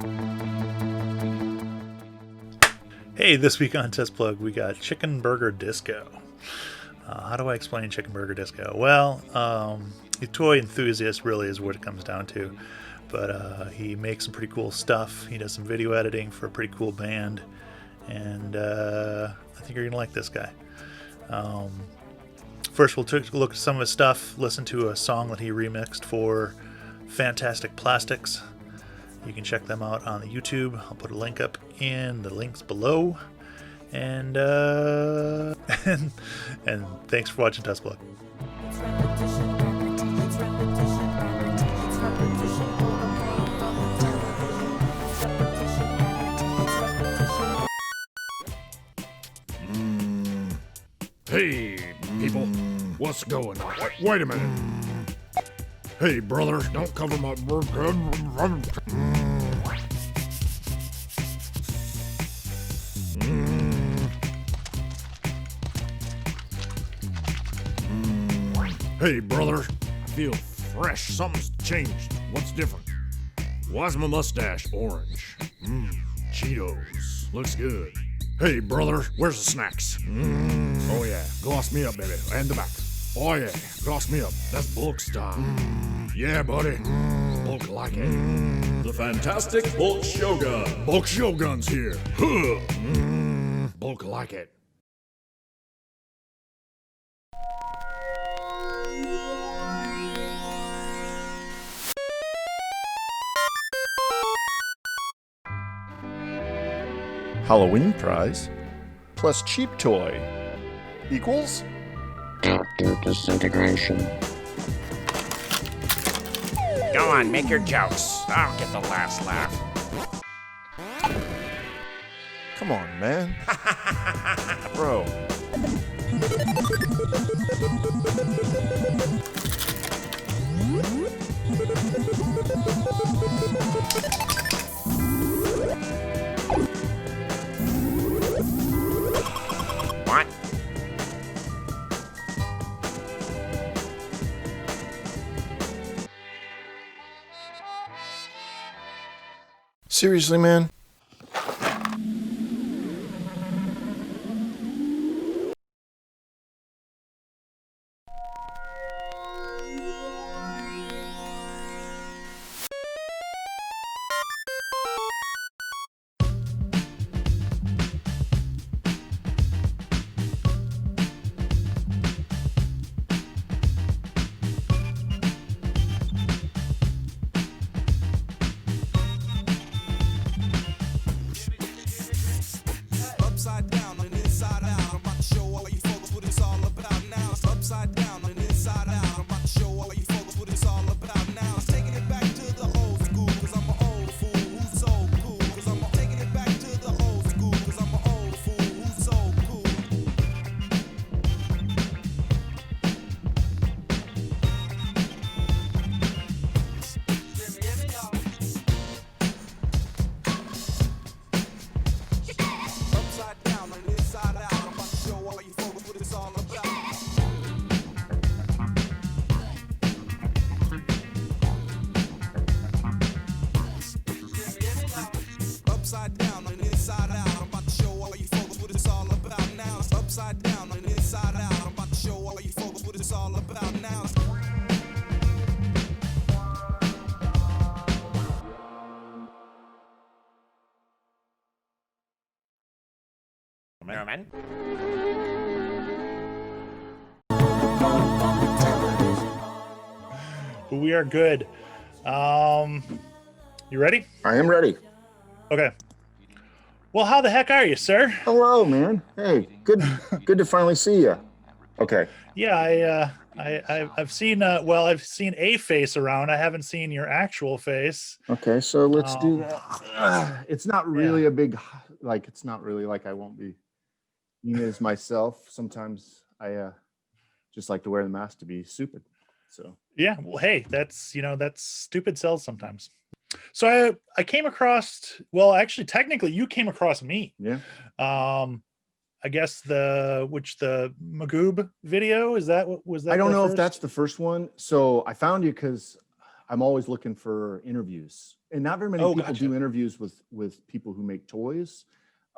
Hey, this week on TESTPLUG, we got Chicken Burger Disco. How do I explain Chicken Burger Disco? Well, a toy enthusiast really is what it comes down to. But he makes some pretty cool stuff. He does some video editing for a pretty cool band. And I think you're going to like this guy. First, we'll take a look at some of his stuff, listen to a song that he remixed for Fantastic Plastics. You can check them out on the YouTube. I'll put a link up in the links below. And and thanks for watching TESTPLUG. Hey, people, what's going on? Wait a minute. Hey, brother, don't cover my burger. Hey, brother, I feel fresh. Something's changed. What's different? Why's my mustache orange? Cheetos. Looks good. Hey, brother, where's the snacks? Oh, yeah. Gloss me up, baby. And the back. Oh, yeah. Gloss me up. That's bulk style. Yeah, buddy. Bulk like it. The fantastic Bulk Shogun. Bulk Shogun's here. Huh. Bulk like it. Halloween prize plus cheap toy equals After Disintegration. Go on, make your jokes. I'll get the last laugh. come on, man. Bro. What? Seriously, man? Upside down and inside out. I'm about to show all you folks what it's all about now. It's upside down and inside out. I'm about to show all you folks what it's all about now. It's taking it back to the old school, cause I'm an old fool who's so cool. Cause I'm taking it back to the old school, cause I'm an old fool who's so cool. Upside down and inside out. I'm about to show all you folks what it's all about. Upside down and inside out. I'm about to show all you folks what it's all about now. It's upside down and inside out. I'm about to show all you folks what it's all about now. Merman? We are good. You ready? I am ready. Okay. Well, how the heck are you, sir? Hello, man. Hey, good to finally see you. Okay. Yeah, I've seen well, I've seen a face around. I haven't seen your actual face. Okay, so let's do that. It's not really a big, like, it's not really like I won't be being as myself. Sometimes I just like to wear the mask to be stupid. So Yeah, well, hey, that's that's stupid sells sometimes. So I came across, well, actually, technically, you came across me. yeah. I guess the Magoob video, is that what was that? I don't the know if first? that's the first one. So I found you because I'm always looking for interviews, and not very many people gotcha. do interviews with people who make toys.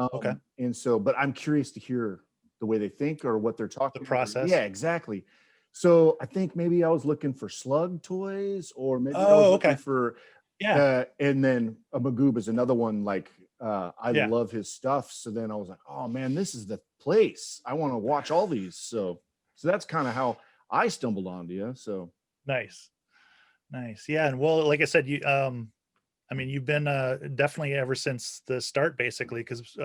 Okay. And so, but I'm curious to hear the way they think or what they're talking The about. process. Yeah, exactly. So I think maybe I was looking for slug toys, or maybe I was looking for, and then a Magoob is another one. Like, I love his stuff. So then I was like, oh man, this is the place. I want to watch all these. So that's kind of how I stumbled onto you. So Nice. Yeah. And well, like I said, you, I mean, you've been definitely ever since the start, basically, because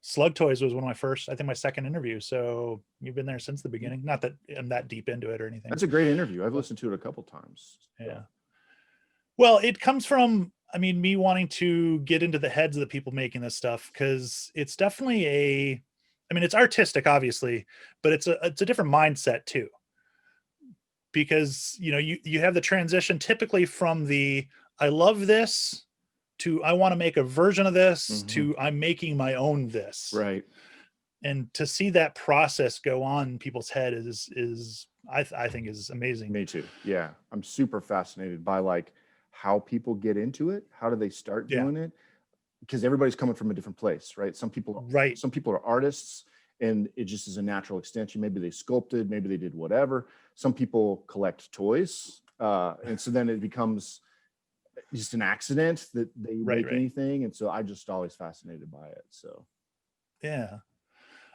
Slug Toys was one of my first, I think my second interview. So you've been there since the beginning. Not that I'm that deep into it or anything. That's a great interview. I've listened to it a couple times. Yeah. Well, it comes from, I mean, me wanting to get into the heads of the people making this stuff, because it's definitely I mean, it's artistic, obviously, but it's a different mindset too. Because, you know, you have the transition typically from the, I love this, to I want to make a version of this, to I'm making my own this. Right. And to see that process go on in people's head is I think is amazing. Me too. Yeah. I'm super fascinated by like how people get into it. How do they start doing it? Because everybody's coming from a different place, right? Some people are artists and it just is a natural extension. Maybe they sculpted, maybe they did whatever. Some people collect toys. And so then it becomes just an accident that they make anything. And so I just always fascinated by it. So yeah.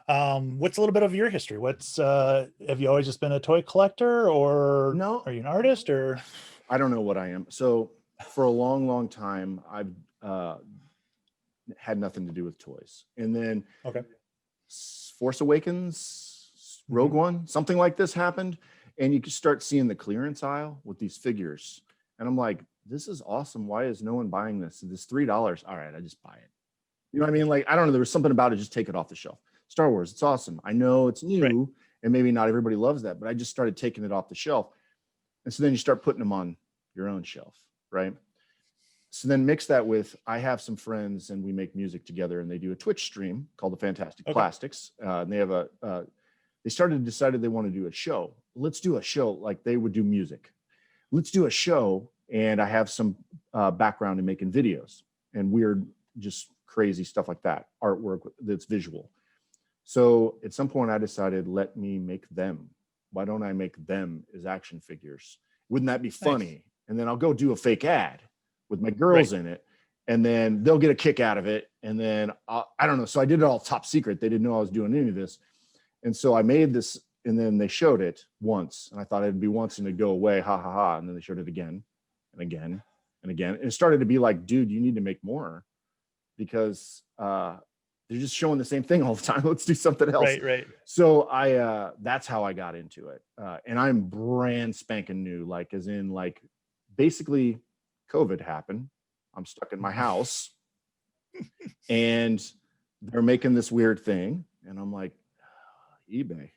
What's a little bit of your history? What's have you always just been a toy collector, or no? Are you an artist, or? I don't know what I am. So for a long, long time, I've had nothing to do with toys. And then Force Awakens, Rogue One, something like this happened. And you can start seeing the clearance aisle with these figures. And I'm like, this is awesome. Why is no one buying this? This $3. All right, I just buy it. You know what I mean? Like, I don't know. There was something about it. Just take it off the shelf. Star Wars, it's awesome. I know it's new and maybe not everybody loves that, but I just started taking it off the shelf. And so then you start putting them on your own shelf, right? So then mix that with, I have some friends and we make music together, and they do a Twitch stream called The Fantastic Plastics. And they have they decided they want to do a show. Let's do a show like they would do music. Let's do a show. And I have some background in making videos and weird, just crazy stuff like that. Artwork that's visual. So at some point I decided, let me make them. Why don't I make them as action figures? Wouldn't that be funny? Nice. And then I'll go do a fake ad with my girls in it, and then they'll get a kick out of it. And then I don't know. So I did it all top secret. They didn't know I was doing any of this. And so I made this, and then they showed it once, and I thought it'd be once and it'd go away. Ha ha ha. And then they showed it again and again and again. And it started to be like, dude, you need to make more, because they're just showing the same thing all the time. Let's do something else. Right. So that's how I got into it. And I'm brand spanking new, like as in like basically COVID happened. I'm stuck in my house and they're making this weird thing. And I'm like, eBay,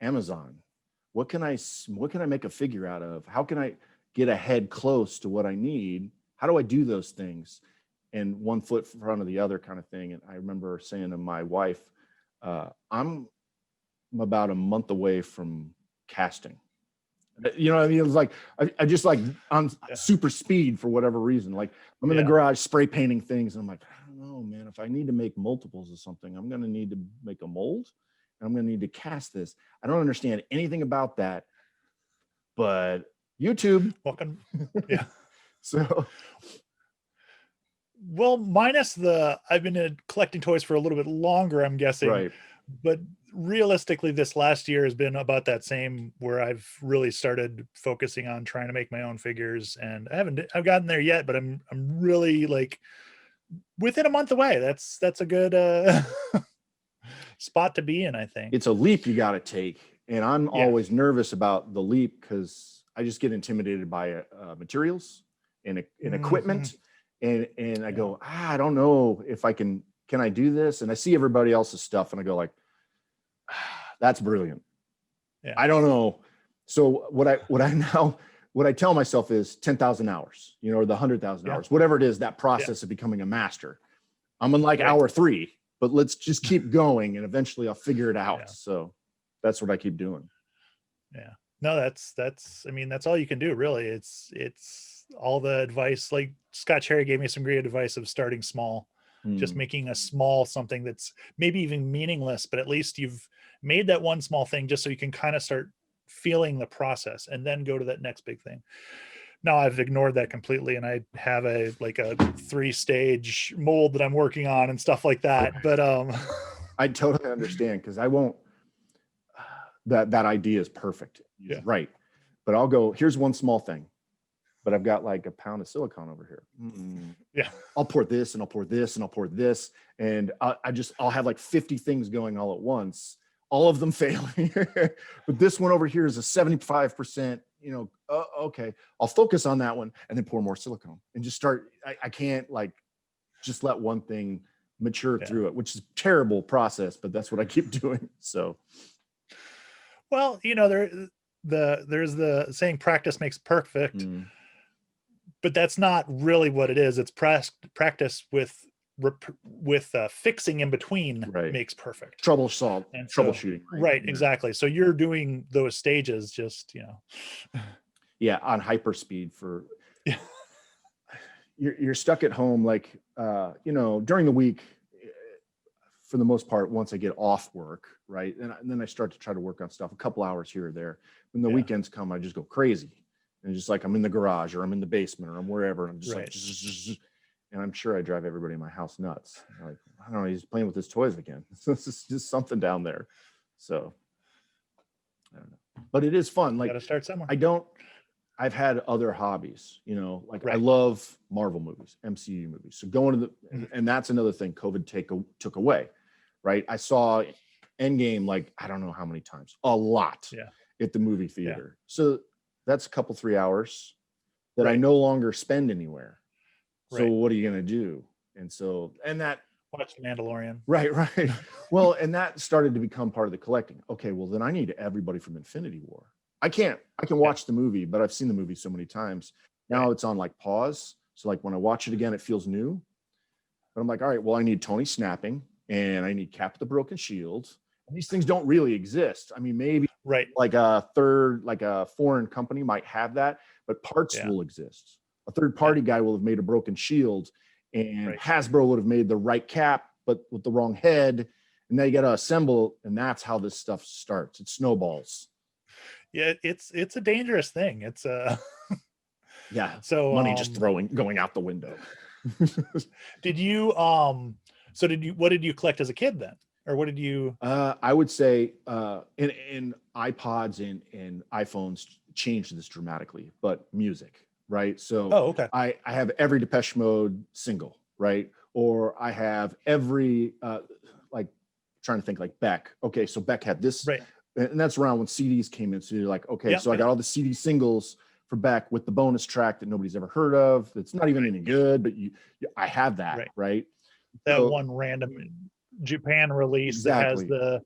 Amazon, what can I make a figure out of? How can I get a head close to what I need? How do I do those things? And one foot in front of the other kind of thing. And I remember saying to my wife, I'm about a month away from casting. You know what I mean? It was like, I just like on super speed for whatever reason. Like I'm in the garage spray painting things. And I'm like, I don't know, man, if I need to make multiples of something, I'm going to need to make a mold and I'm going to need to cast this. I don't understand anything about that, but YouTube. Welcome. Yeah. So. Well, minus I've been collecting toys for a little bit longer, I'm guessing. Right. But realistically, this last year has been about that same, where I've really started focusing on trying to make my own figures, and I've gotten there yet, but I'm really like within a month away. That's a good spot to be in, I think. It's a leap you got to take, and I'm always nervous about the leap because I just get intimidated by materials and equipment. And I go, I don't know if I can I do this? And I see everybody else's stuff and I go like, that's brilliant. Yeah. I don't know. So what I tell myself is 10,000 hours, you know, or the 100,000 hours, whatever it is, that process of becoming a master. I'm in like hour 3, but let's just keep going and eventually I'll figure it out. Yeah. So that's what I keep doing. Yeah. No, that's I mean, that's all you can do really. It's all the advice, like Scott Cherry gave me some great advice of starting small, just Mm, making a small something that's maybe even meaningless, but at least you've made that one small thing just so you can kind of start feeling the process and then go to that next big thing. Now I've ignored that completely and I have a like a 3-stage mold that I'm working on and stuff like that. But I totally understand because I won't. That idea is perfect. Yeah. Right. But I'll go, here's one small thing, but I've got like a pound of silicone over here. Yeah. I'll pour this and I'll pour this and I'll pour this. And I'll have like 50 things going all at once, all of them failing. But this one over here is a 75%, okay, I'll focus on that one and then pour more silicone and just start. I can't like just let one thing mature through it, which is a terrible process, but that's what I keep doing. So. Well, there's the saying practice makes perfect, but that's not really what it is. It's practice with fixing in between makes perfect. Troubleshooting. Right, exactly. So you're doing those stages just, Yeah, on hyper speed for you're stuck at home like during the week for the most part once I get off work, right? And then I start to try to work on stuff a couple hours here or there. When the weekends come, I just go crazy. And just like I'm in the garage or I'm in the basement or I'm wherever. And I'm just like, and I'm sure I drive everybody in my house nuts. Like, I don't know, he's playing with his toys again. This is just something down there. So I don't know. But it is fun. Like, gotta start somewhere. I've had other hobbies, like I love Marvel movies, MCU movies. So going to and that's another thing COVID took away, right? I saw Endgame, like, I don't know how many times, a lot at the movie theater. So that's a couple, 3 hours that I no longer spend anywhere. So what are you going to do? And that watch Mandalorian. Right. Well, and that started to become part of the collecting. Okay, well then I need everybody from Infinity War. I can watch the movie, but I've seen the movie so many times. Now it's on like pause. So like when I watch it again, it feels new. But I'm like, all right, well, I need Tony snapping and I need Cap the Broken Shield. And these things don't really exist. I mean, maybe like a foreign company might have that, but parts will exist. A third party guy will have made a broken shield and Hasbro would have made the right cap, but with the wrong head. And now you got to assemble. And that's how this stuff starts. It snowballs. Yeah, it's a dangerous thing. It's so money just going out the window. what did you collect as a kid then? Or what did you I would say in iPods and iPhones changed this dramatically, but music, right? So I have every Depeche Mode single, right? Or I have every like trying to think like Beck. Okay, so Beck had this and that's around when CDs came in. So you're like, okay, so I got all the CD singles for Beck with the bonus track that nobody's ever heard of. That's not even any good, but I have that, right? That one random Japan release that has the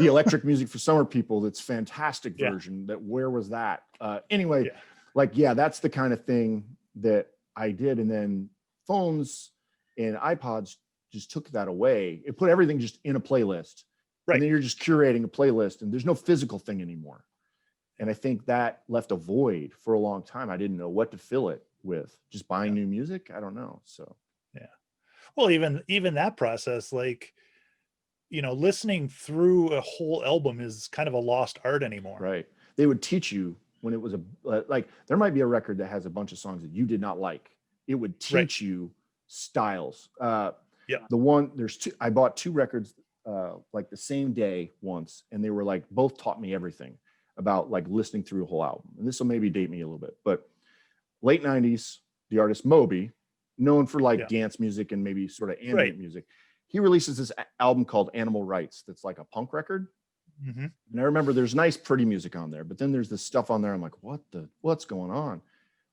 electric music for summer people. That's fantastic version. That where was that? Anyway, that's the kind of thing that I did. And then phones and iPods just took that away. It put everything just in a playlist. And then you're just curating a playlist and there's no physical thing anymore. And I think that left a void for a long time. I didn't know what to fill it with. Just buying new music? I don't know. So, well, even that process, like, listening through a whole album is kind of a lost art anymore. Right. They would teach you when it was like, there might be a record that has a bunch of songs that you did not like. It would teach you styles. The one, I bought 2 records like the same day once, and they were like both taught me everything about like listening through a whole album. And this will maybe date me a little bit, but late 90s, the artist Moby, known for like dance music and maybe sort of ambient music, he releases this album called Animal Rights that's like a punk record. And I remember there's nice pretty music on there, but then there's this stuff on there I'm like, what's going on?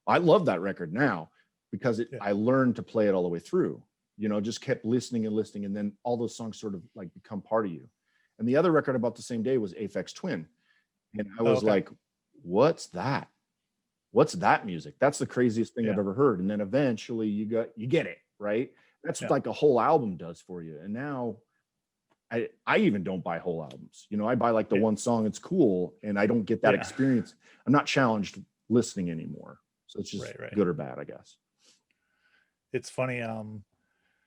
I love that record now because I learned to play it all the way through. Just kept listening, and then all those songs sort of like become part of you. And the other record about the same day was Aphex Twin. And I was like, what's that? What's that music? That's the craziest thing I've ever heard. And then eventually you get it, right? That's what like a whole album does for you. And now I even don't buy whole albums. You know, I buy like the one song, it's cool, and I don't get that experience. I'm not challenged listening anymore. So it's just good or bad, I guess. It's funny,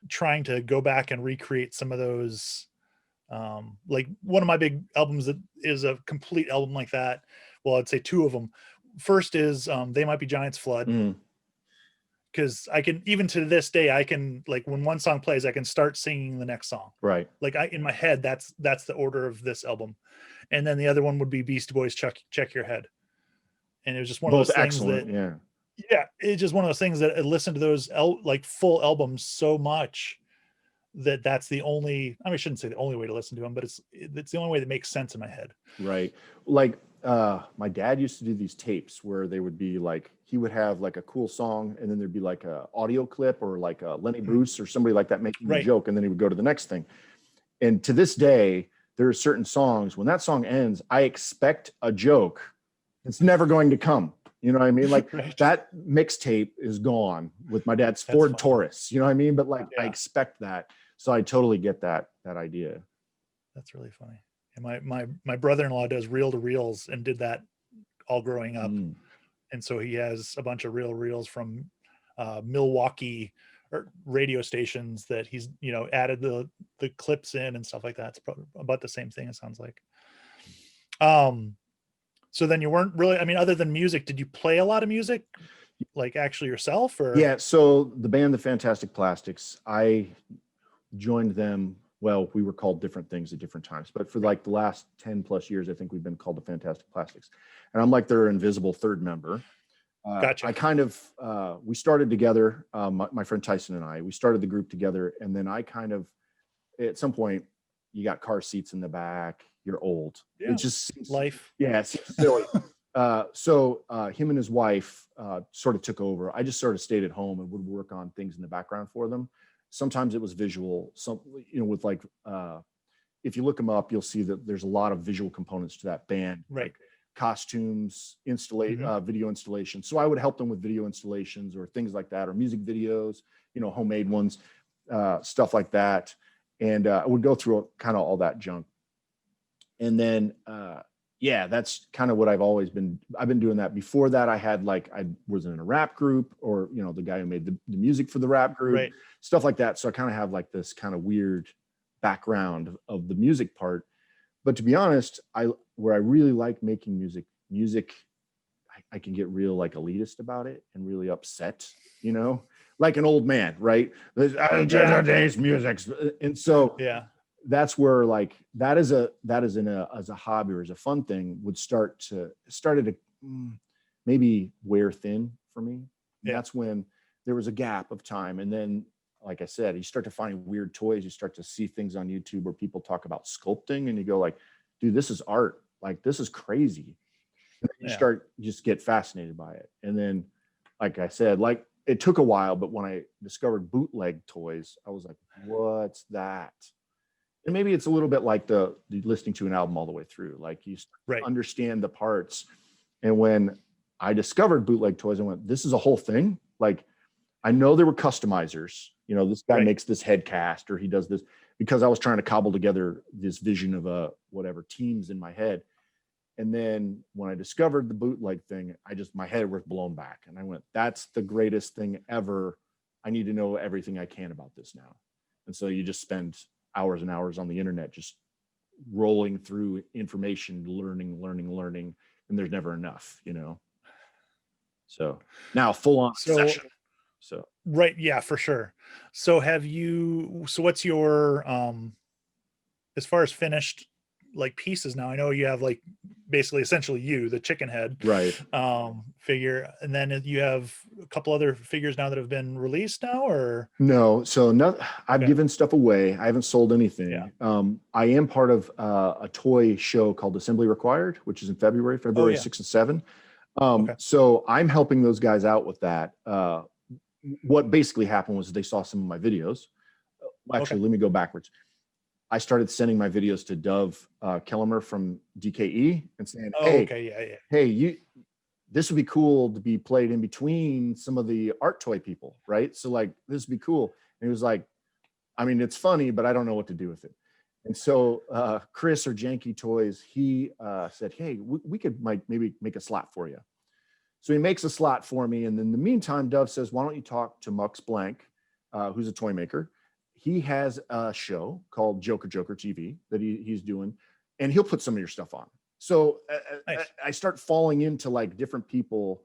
trying to go back and recreate some of those, like one of my big albums that is a complete album like that. Well, I'd say two of them. First is They Might Be Giants Flood. Because I can, even to this day, I can, like, when one song plays, I can start singing the next song. Right. Like in my head, that's the order of this album. And then the other one would be Beastie Boys, Check Your Head. And it was just one of those things that, it's just one of those things that I listened to those like full albums so much that's the only, I mean, I shouldn't say the only way to listen to them, but it's the only way that makes sense in my head. Right. Like my dad used to do these tapes where they would be like, he would have like a cool song, and then there'd be like a audio clip or like a Lenny Bruce or somebody like that making a joke, and then he would go to the next thing. And to this day, there are certain songs, when that song ends, I expect a joke. It's never going to come. You know what I mean? Like that mixtape is gone with my dad's Ford Taurus. You know what I mean? But like I expect that. So I totally get that idea. That's really funny. And my brother-in-law does reel to reels and did that all growing up. And so he has a bunch of reel reels from Milwaukee radio stations that he's, you know, added the clips in and stuff like that. It's probably about the same thing, it sounds like. So then you weren't really, I mean, other than music, did you play a lot of music, like actually yourself? Or yeah, so the band The Fantastic Plastics, I joined them. Well, we were called different things at different times, but for like the last 10 plus years, I think we've been called The Fantastic Plastics. And I'm like their invisible third member. Gotcha. I kind of, we started together, my friend Tyson and I, we started the group together. And then I kind of, at some point, you got car seats in the back, you're old. Yeah. It just seems, life. Yeah, it seems silly. So him and his wife sort of took over. I just sort of stayed at home and would work on things in the background for them. Sometimes it was visual, some, you know, with like, if you look them up, you'll see that there's a lot of visual components to that band. Right. Like costumes, video installation. So I would help them with video installations or things like that, or music videos, you know, homemade ones, stuff like that. And I would go through kind of all that junk. And then, that's kind of what I've been doing that. Before that, I was in a rap group, or, you know, the guy who made the music for the rap group, stuff like that. So I kind of have like this kind of weird background of the music part. But to be honest, where I really like making music, I can get real like elitist about it and really upset, you know, like an old man, right? Today's music. And so that's where like that as a hobby or as a fun thing started to maybe wear thin for me. That's when there was a gap of time. And then, like I said, you start to find weird toys. You start to see things on YouTube where people talk about sculpting, and you go like, dude, this is art. Like, this is crazy. And you just get fascinated by it. And then, like I said, like it took a while, but when I discovered bootleg toys, I was like, what's that? And maybe it's a little bit like the listening to an album all the way through. Like you understand the parts. And when I discovered bootleg toys, I went, this is a whole thing. Like, I know there were customizers, you know, this guy makes this head cast, or he does this, because I was trying to cobble together this vision of whatever teams in my head. And then when I discovered the bootleg thing, my head was blown back, and I went, that's the greatest thing ever. I need to know everything I can about this now. And so you just spend hours and hours on the internet, just rolling through information, learning, and there's never enough, you know? So now full on session. So right, yeah, for sure. So what's your as far as finished like pieces now? I know you have like basically essentially the chicken head figure, and then you have a couple other figures now that have been released now, or no? So I've given stuff away. I haven't sold anything. I am part of a toy show called Assembly Required, which is in February 6 and 7. So I'm helping those guys out with that. What basically happened was they saw some of my videos. Actually, let me go backwards. I started sending my videos to Dove Kellemer from DKE and saying, hey, this would be cool to be played in between some of the art toy people, right? So like, this would be cool. And he was like, I mean, it's funny, but I don't know what to do with it. And so Chris or Janky Toys, he said, hey, we could maybe make a slot for you. So he makes a slot for me. And in the meantime, Dove says, why don't you talk to Mux Blank, who's a toy maker. He has a show called Joker TV that he's doing, and he'll put some of your stuff on. So Nice. I start falling into like different people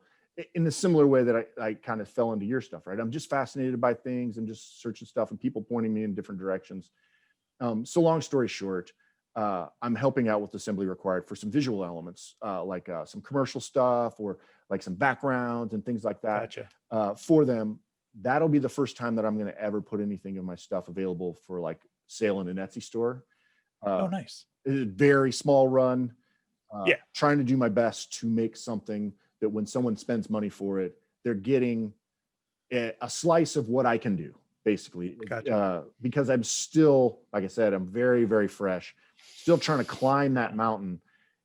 in a similar way that I kind of fell into your stuff, right? I'm just fascinated by things and just searching stuff and people pointing me in different directions. So long story short, I'm helping out with assembly required for some visual elements, like some commercial stuff or like some backgrounds and things like that. Gotcha. For them. That'll be the first time that I'm going to ever put anything of my stuff available for like sale in an Etsy store. Oh, nice. It's a very small run. Yeah. Trying to do my best to make something that when someone spends money for it, they're getting a slice of what I can do, basically. Gotcha. Because I'm still, like I said, I'm very, very fresh, still trying to climb that mountain.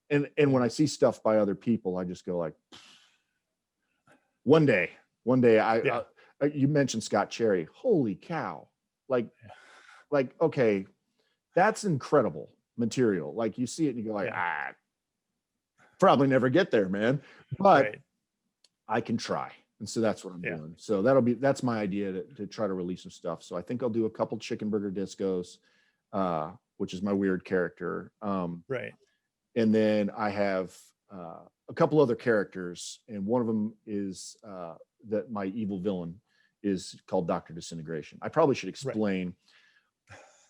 And when I see stuff by other people, I just go like, one day, you mentioned Scott Cherry. Holy cow. Like, okay, that's incredible material. Like you see it and you go like, probably never get there, man. But I can try. And so that's what I'm doing. So that's my idea to try to release some stuff. So I think I'll do a couple chicken burger discos, which is my weird character. Right. And then I have a couple other characters, and one of them is that my evil villain is called Dr. Disintegration. I probably should explain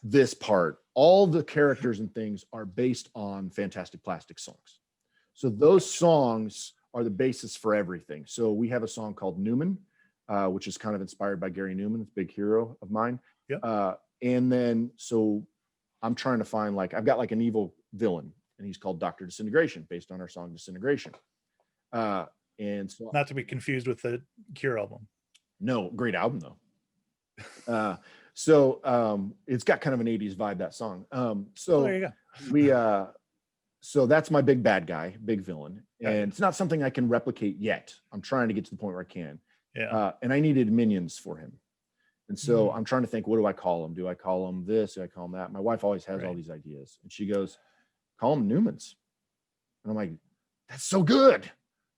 this part. All the characters and things are based on Fantastic Plastic songs. So those songs are the basis for everything. So we have a song called Newman, which is kind of inspired by Gary Newman. It's a big hero of mine. And then, so I'm trying to find I've got like an evil villain, and he's called Dr. Disintegration based on our song Disintegration. And so, not to be confused with the Cure album. No, great album though. So it's got kind of an 80s vibe, that song. So there you go. So that's my big bad guy, big villain. And it's not something I can replicate yet. I'm trying to get to the point where I can. And I needed minions for him. And so I'm trying to think, what do I call him? Do I call him this? Do I call him that? My wife always has all these ideas. And she goes, call him Newmans. And I'm like, that's so good.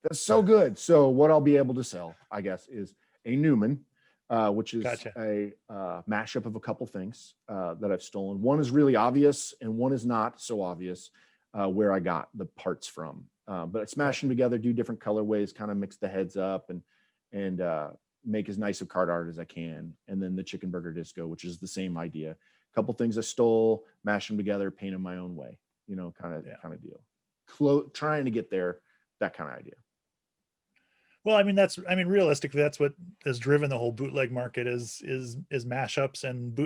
That's so good. So what I'll be able to sell, I guess, is a Newman, which is a mashup of a couple things that I've stolen. One is really obvious and one is not so obvious where I got the parts from. But I smash them together, do different colorways, kind of mix the heads up and make as nice of card art as I can. And then the chicken burger disco, which is the same idea. A couple things I stole, mash them together, paint them my own way, kind of deal. Trying to get there, that kind of idea. Well, realistically, that's what has driven the whole bootleg market is mashups and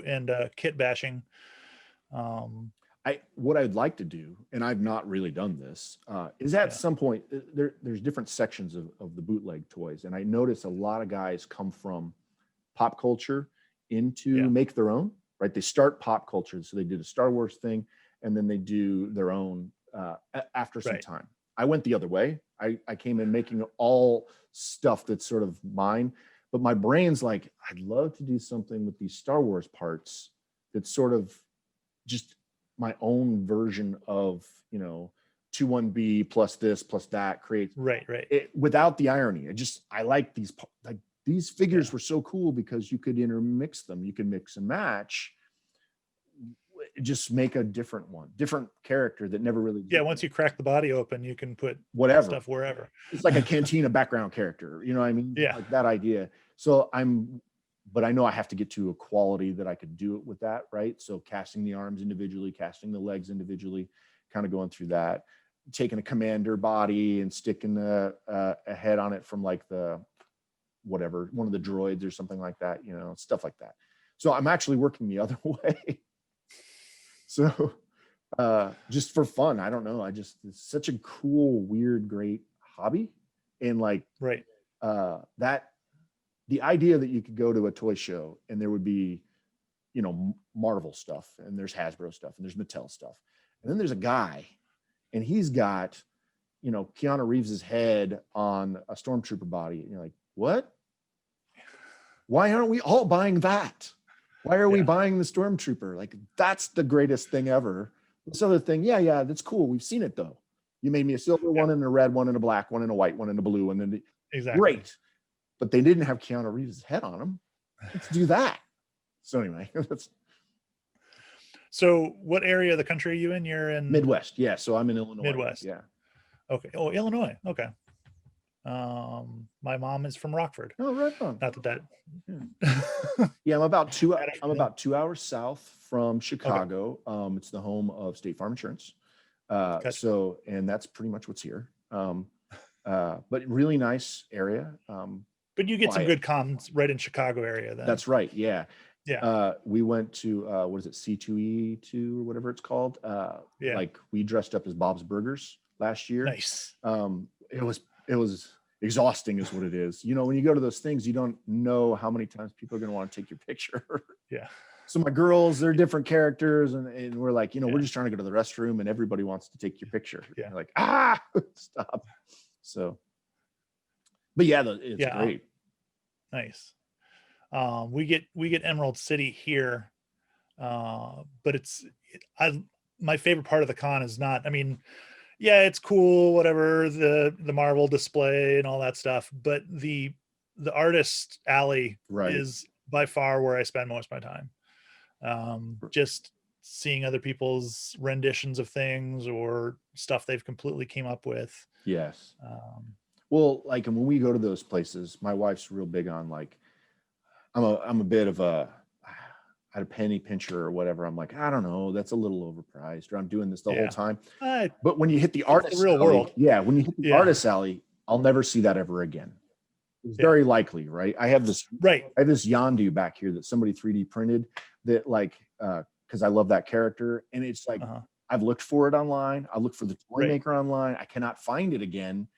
kit bashing. What I'd like to do, and I've not really done this, is at some point there's different sections of the bootleg toys, and I notice a lot of guys come from pop culture into make their own. Right? They start pop culture, so they did a Star Wars thing, and then they do their own after some time. I went the other way. I came in making all stuff that's sort of mine, but my brain's like, I'd love to do something with these Star Wars parts that's sort of just my own version of, 21B plus this plus that creates it, without the irony. I like these figures were so cool because you could intermix them. You could mix and match, just make a different character that never really. Once you crack the body open, you can put whatever stuff wherever. It's like a Cantina background character, you know what I mean? Like that idea. So but I know I have to get to a quality that I could do it with that, right? So casting the arms individually, casting the legs individually, kind of going through that, taking a commander body and sticking a head on it from like one of the droids or something like that, stuff like that. So I'm actually working the other way. So just for fun, I don't know. it's such a cool, weird, great hobby. And the idea that you could go to a toy show and there would be, Marvel stuff, and there's Hasbro stuff, and there's Mattel stuff. And then there's a guy and he's got, Keanu Reeves's head on a stormtrooper body. And you're like, what? Why aren't we all buying that? Why are we Yeah. buying the Stormtrooper? Like, that's the greatest thing ever. This other thing, yeah, that's cool. We've seen it though. You made me a silver one and a red one and a black one and a white one and a blue one. And Exactly. great. But they didn't have Keanu Reeves' head on them. Let's do that. So anyway, that's So what area of the country are you in? You're in Midwest. Yeah. So I'm in Illinois. Midwest. Yeah. Okay. Oh, Illinois. Okay. My mom is from Rockford. Oh, right on. Not that. Yeah, I'm about two. I don't I'm know. about 2 hours south from Chicago. It's the home of State Farm Insurance. Gotcha. So, and that's pretty much what's here. But really nice area. But you get some quiet. good cons right in Chicago area then. That's right. Yeah. Yeah. We went to what is it, C2E2 or whatever it's called. Yeah. Like we dressed up as Bob's Burgers last year. Nice. It was exhausting is what it is. You know, when you go to those things, you don't know how many times people are going to want to take your picture. Yeah. So my girls, they're different characters, and we're like, you know, Yeah. we're just trying to go to the restroom, and everybody wants to take your picture. Yeah. You're like, stop. So, but yeah, it's Yeah. great. Nice. We get Emerald City here, but my favorite part of the con is not. I mean, yeah, it's cool, whatever, the Marvel display and all that stuff, but the artist alley Right. is by far where I spend most of my time. Just seeing other people's renditions of things or stuff they've completely came up with. Yes. Well, like, and when we go to those places, my wife's real big on like, I'm a bit of a penny pincher or whatever. I'm like, I don't know, that's a little overpriced, or I'm doing this the whole time. But when you hit the artist real alley, world. yeah, when you hit the artist alley, I'll never see that ever again. It's very likely, right? I have this Yondu back here that somebody 3D printed that like, because I love that character, and it's like I've looked for it online. I looked for the toy maker online. I cannot find it again.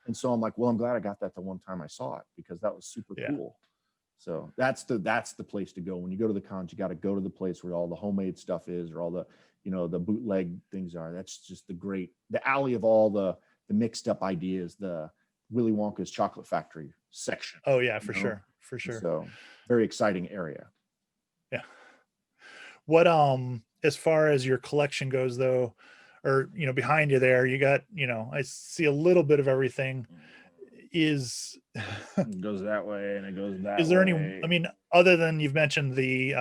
And so I'm like, well, I'm glad I got that the one time I saw it, because that was super cool. So that's the place to go. When you go to the cons, you got to go to the place where all the homemade stuff is, or all the, you know, the bootleg things are. That's just the alley of all the mixed up ideas, the Willy Wonka's chocolate factory section. Oh yeah, for sure. So very exciting area. Yeah. What, as far as your collection goes though, or, you know, behind you there, you got, you know, I see a little bit of everything. It goes that way and it goes that way. Is there any, I mean, other than you've mentioned the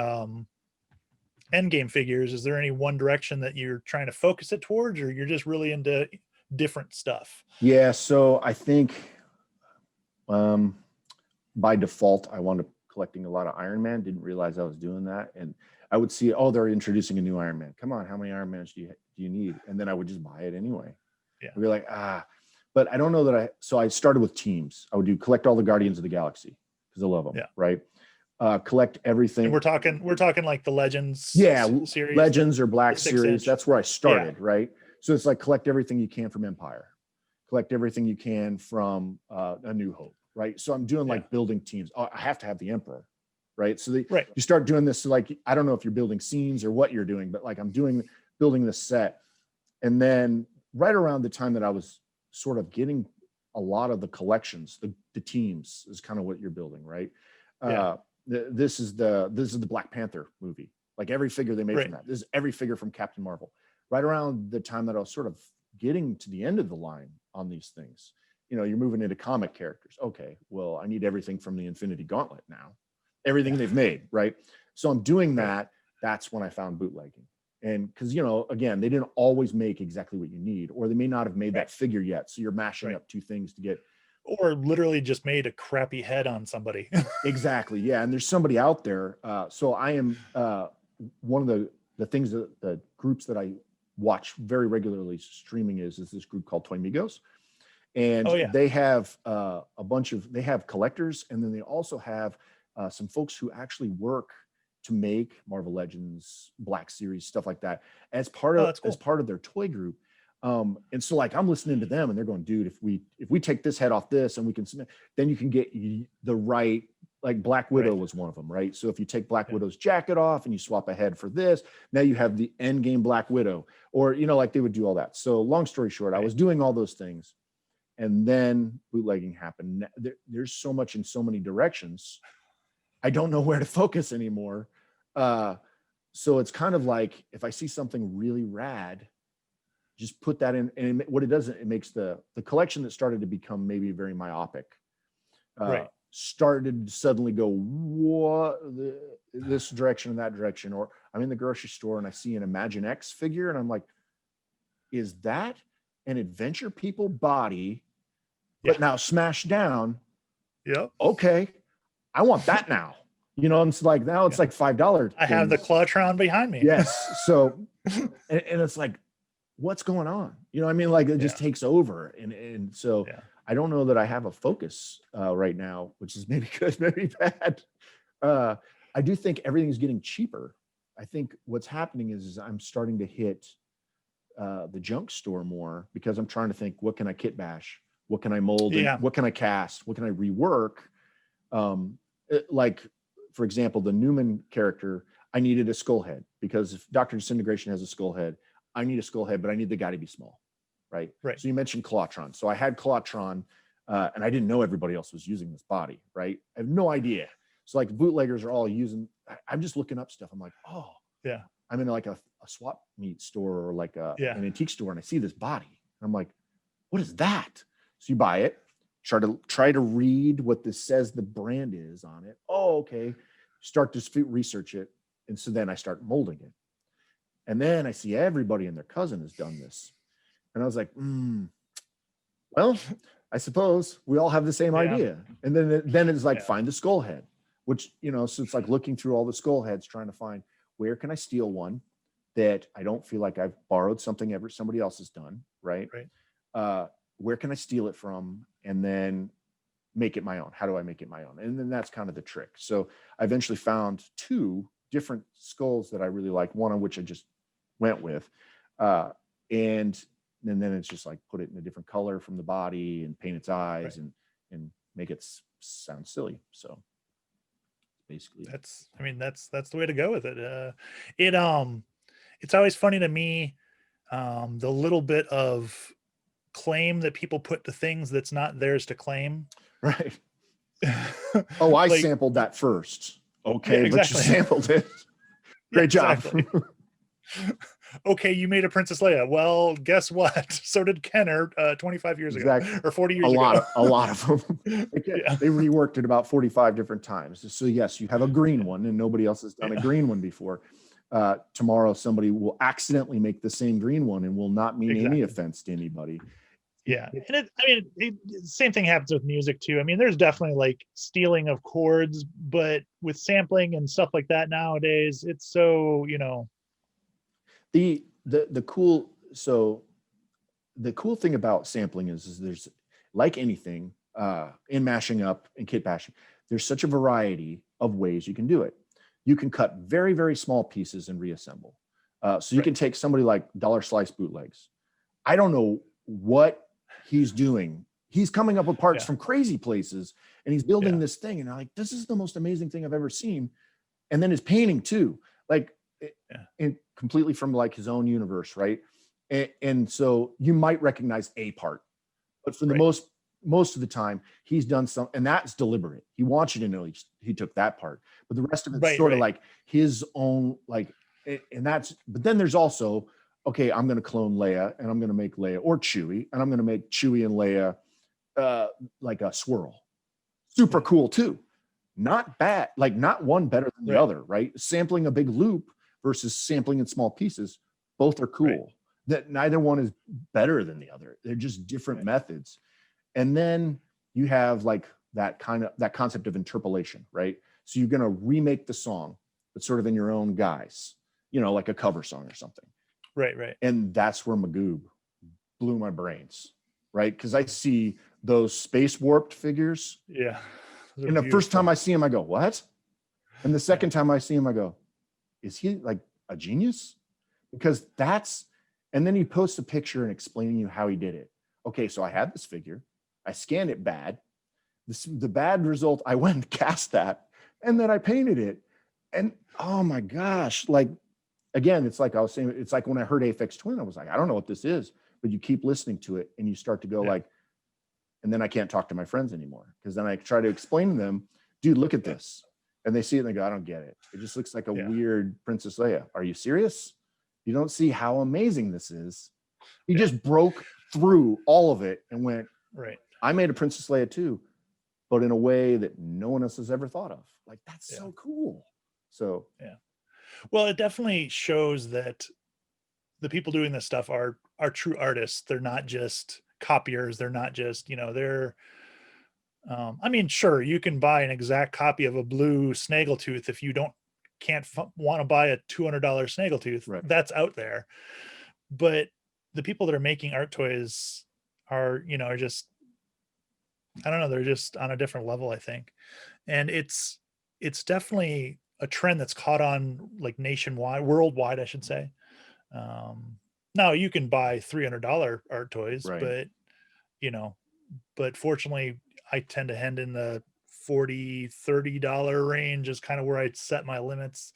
end game figures, is there any one direction that you're trying to focus it towards, or you're just really into different stuff? Yeah, so I think by default I wound up collecting a lot of Iron Man. Didn't realize I was doing that, and I would see, oh, they're introducing a new Iron Man. Come on, how many Iron Mans do you need? And then I would just buy it anyway. Yeah. We're like, but I don't know that so I started with teams. I would collect all the Guardians of the Galaxy because I love them. Yeah. Right. Collect everything. And we're talking like the Legends. Yeah. Series. Legends or Black Series. 6-inch. That's where I started. Yeah. Right. So it's like collect everything you can from Empire, collect everything you can from A New Hope. Right. So I'm doing like building teams. Oh, I have to have the Emperor. Right. So you start doing this. So like, I don't know if you're building scenes or what you're doing, but like I'm building this set. And then right around the time that I was sort of getting a lot of the collections, the teams is kind of what you're building, right? Yeah. This is the Black Panther movie. Like every figure they made from that. This is every figure from Captain Marvel. Right around the time that I was sort of getting to the end of the line on these things, you know, you're moving into comic characters. Okay, well, I need everything from the Infinity Gauntlet now. Everything they've made, right? So I'm doing that. That's when I found bootlegging. And because, you know, again, they didn't always make exactly what you need, or they may not have made that figure yet. So you're mashing up two things to get. Or literally just made a crappy head on somebody. Exactly. Yeah. And there's somebody out there. So I am one of the things that the groups that I watch very regularly streaming is this group called Toy Migos. And they have they have collectors, and then they also have some folks who actually work to make Marvel Legends, Black Series, stuff like that as part of their toy group. And so like I'm listening to them and they're going, dude, if we take this head off this and we can submit, then you can get the right, like Black Widow was one of them, right? So if you take Black Widow's jacket off and you swap a head for this, now you have the end game Black Widow, or, you know, like they would do all that. So long story short, I was doing all those things, and then bootlegging happened. There's so much in so many directions. I don't know where to focus anymore. So it's kind of like if I see something really rad, just put that in. And what it does, it makes the collection that started to become maybe very myopic, Right. started to suddenly go this direction and that direction. Or I'm in the grocery store and I see an Imagine X figure and I'm like, is that an Adventure People body, but now smashed down? Yep. Okay, I want that now. You know, it's like now it's like $5. I have the Clawtron behind me. Yes. So, and it's like, what's going on? You know what I mean? Like it just takes over. And so I don't know that I have a focus right now, which is maybe good, maybe bad. I do think everything's getting cheaper. I think what's happening is I'm starting to hit the junk store more because I'm trying to think, what can I kitbash? What can I mold? And what can I cast? What can I rework? Like, for example, the Newman character, I needed a skull head because if Dr. Disintegration has a skull head, I need a skull head, but I need the guy to be small, right? So you mentioned Clawtron. So I had Clawtron, and I didn't know everybody else was using this body, right? I have no idea. So like bootleggers are all using, I'm just looking up stuff. I'm like, oh, I'm in like a swap meet store or like an antique store and I see this body. And I'm like, what is that? So you buy it, try to read what this says the brand is on it. Oh, okay. Start to research it. And so then I start molding it. And then I see everybody and their cousin has done this. And I was like, well, I suppose we all have the same idea. And then it's like, find the skull head, which, you know, so it's like looking through all the skull heads, trying to find where can I steal one that I don't feel like I've borrowed something somebody else has done, right? Where can I steal it from? And then make it my own. How do I make it my own? And then that's kind of the trick. So I eventually found 2 different skulls that I really like, one of which I just went with. And then it's just like put it in a different color from the body and paint its eyes and make it sound silly. So basically that's the way to go with it. It's always funny to me, the little bit of claim that people put to things that's not theirs to claim. Right. Oh, I sampled that first. Okay, but you sampled it. Great job. Okay, you made a Princess Leia. Well, guess what? So did Kenner 25 years ago or 40 years ago. A lot of them. They reworked it about 45 different times. So yes, you have a green one and nobody else has done a green one before. Tomorrow somebody will accidentally make the same green one and will not mean any offense to anybody. Yeah, and same thing happens with music too. I mean, there's definitely like stealing of chords, but with sampling and stuff like that nowadays, it's so, you know. The cool thing about sampling is there's, like anything in mashing up and kit bashing, there's such a variety of ways you can do it. You can cut very, very small pieces and reassemble. So you can take somebody like Dollar Slice Bootlegs. I don't know what he's doing. He's coming up with parts from crazy places and he's building this thing. And I'm like, this is the most amazing thing I've ever seen. And then his painting too, like and completely from like his own universe. Right. And so you might recognize a part, but for the most of the time he's done some, and that's deliberate. He wants you to know he took that part, but the rest of it's sort of like his own, like, and that's, but then there's also, okay, I'm going to clone Leia and I'm going to make Leia or Chewie and I'm going to make Chewie and Leia like a swirl. Super cool too. Not bad, like not one better than the other, right? Sampling a big loop versus sampling in small pieces, both are cool. That neither one is better than the other. They're just different methods. And then you have like that concept of interpolation, right? So you're going to remake the song, but sort of in your own guise, you know, like a cover song or something. Right. And that's where Magoob blew my brains, right? Because I see those space warped figures. Yeah. And the first time I see him, I go, what? And the second time I see him, I go, is he like a genius? Because and then he posts a picture and explaining you how he did it. Okay, so I had this figure. I scanned it bad. The bad result, I went and cast that. And then I painted it. And oh my gosh, like, again, it's like I was saying, it's like when I heard Aphex Twin, I was like, I don't know what this is, but you keep listening to it and you start to go like, and then I can't talk to my friends anymore because then I try to explain to them, dude, look at this. and they see it and they go, I don't get it. It just looks like a Yeah. weird Princess Leia. Are you serious? You don't see how amazing this is. He just broke through all of it and went, Right. I made a Princess Leia too, but in a way that no one else has ever thought of. Like, that's so cool. So Well, it definitely shows that the people doing this stuff are true artists. They're not just copiers. They're not just, they're, I mean, sure, you can buy an exact copy of a blue snaggletooth if you can't want to buy a $200 snaggletooth. Right. That's out there. But the people that are making art toys are, are just, I don't know, they're just on a different level, I think. And it's definitely a trend that's caught on, like, nationwide, worldwide, I should say. Now you can buy $300 art toys, Right. but fortunately I tend to end in the $40-$30 range is kind of where I set my limits.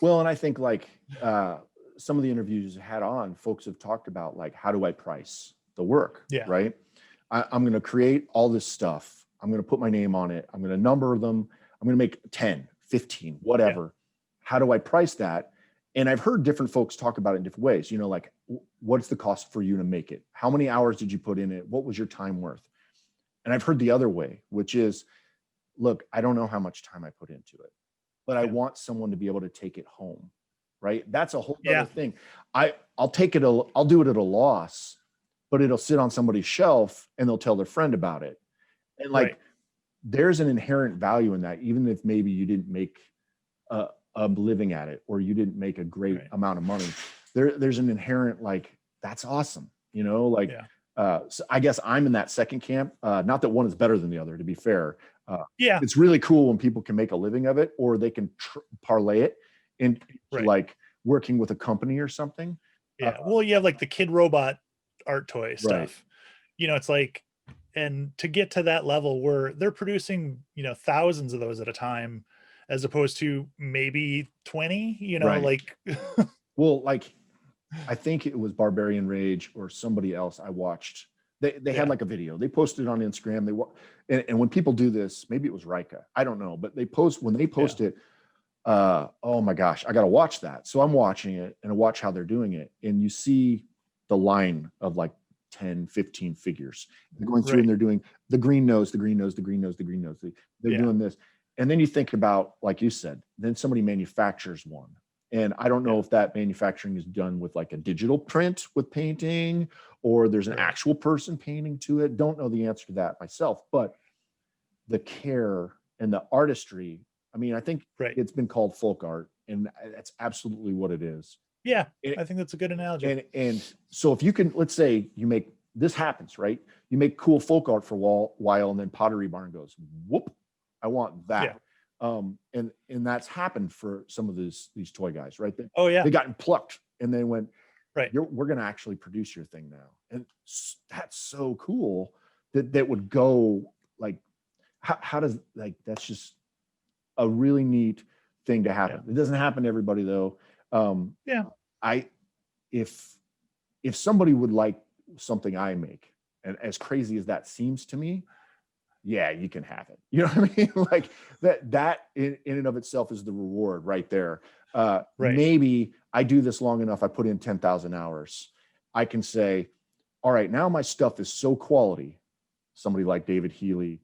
Well, and I think, like, some of the interviews you had on, folks have talked about, like, how do I price the work? Yeah. Right. I'm going to create all this stuff. I'm going to put my name on it. I'm going to number them. I'm going to make 10, 15, whatever. Yeah. How do I price that? And I've heard different folks talk about it in different ways, like, what's the cost for you to make it? How many hours did you put in it? What was your time worth? And I've heard the other way, which is, look, I don't know how much time I put into it, but I want someone to be able to take it home. Right. That's a whole other thing. I'll do it at a loss, but it'll sit on somebody's shelf and they'll tell their friend about it. And, like, there's an inherent value in that, even if maybe you didn't make a living at it, or you didn't make a great amount of money. There's an inherent, like, that's awesome. So I guess I'm in that second camp. Not that one is better than the other, to be fair. It's really cool when people can make a living of it, or they can parlay it into like working with a company or something. Well, you have, like, the Kid Robot art toy stuff. It's like, and to get to that level where they're producing, thousands of those at a time, as opposed to maybe 20, like. Well, like, I think it was Barbarian Rage or somebody else I watched. They had, like, a video. They posted it on Instagram. And when people do this, maybe it was Rika, I don't know, but when they post it, oh my gosh, I got to watch that. So I'm watching it and I watch how they're doing it. And you see the line of, like, 10, 15 figures. They're going through and they're doing the green nose, the green nose, the green nose, the green nose. They're doing this. And then you think about, like you said, then somebody manufactures one. And I don't know if that manufacturing is done with, like, a digital print with painting, or there's an actual person painting to it. Don't know the answer to that myself, but the care and the artistry, I mean, I think it's been called folk art, and that's absolutely what it is. Yeah, I think that's a good analogy. And so if you can, let's say you make, this happens, right? You make cool folk art for a while, and then Pottery Barn goes, whoop, I want that. And that's happened for some of these toy guys, right? They gotten plucked and they went, we're going to actually produce your thing now. And that's so cool that would go, like, how does, like, that's just a really neat thing to happen. It doesn't happen to everybody, though. If somebody would like something I make, and as crazy as that seems to me, you can have it. You know what I mean? Like, that in and of itself is the reward right there. Maybe I do this long enough, I put in 10,000 hours. I can say, all right, now my stuff is so quality. Somebody like David Healy,